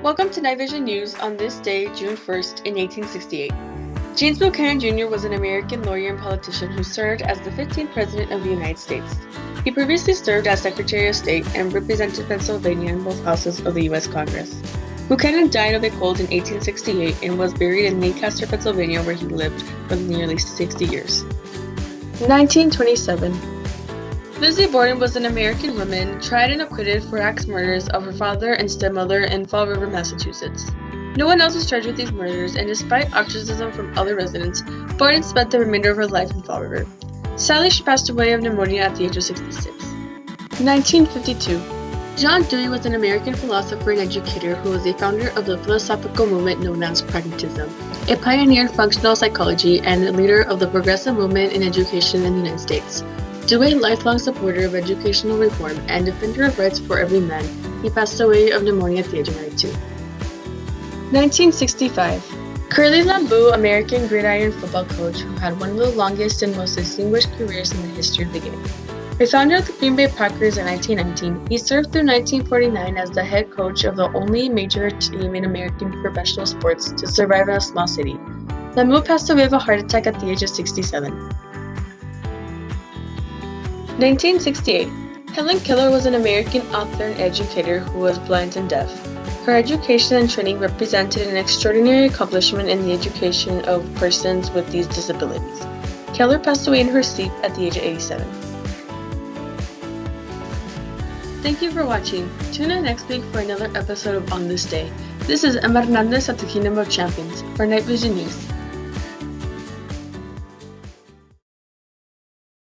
Welcome to KnightVision News on this day, June 1st, in 1868. James Buchanan Jr. was an American lawyer and politician who served as the 15th President of the United States. He previously served as Secretary of State and represented Pennsylvania in both houses of the U.S. Congress. Buchanan died of a cold in 1868 and was buried in Lancaster, Pennsylvania, where he lived for nearly 60 years. 1927. Lizzie Borden was an American woman tried and acquitted for axe murders of her father and stepmother in Fall River, Massachusetts. No one else was charged with these murders, and despite ostracism from other residents, Borden spent the remainder of her life in Fall River. Sadly, she passed away of pneumonia at the age of 66. 1952. John Dewey was an American philosopher and educator who was a founder of the philosophical movement known as pragmatism. It pioneered functional psychology and a leader of the progressive movement in education in the United States. Dewey, a lifelong supporter of educational reform and defender of rights for every man, he passed away of pneumonia at the age of 92. 1965. Curly Lambeau, American gridiron football coach who had one of the longest and most distinguished careers in the history of the game. A founder of the Green Bay Packers in 1919, he served through 1949 as the head coach of the only major team in American professional sports to survive in a small city. Lambeau passed away of a heart attack at the age of 67. 1968. Helen Keller was an American author and educator who was blind and deaf. Her education and training represented an extraordinary accomplishment in the education of persons with these disabilities. Keller passed away in her sleep at the age of 87. Thank you for watching. Tune in next week for another episode of On This Day. This is Hernandez at the Kingdom of Champions for KnightVision News.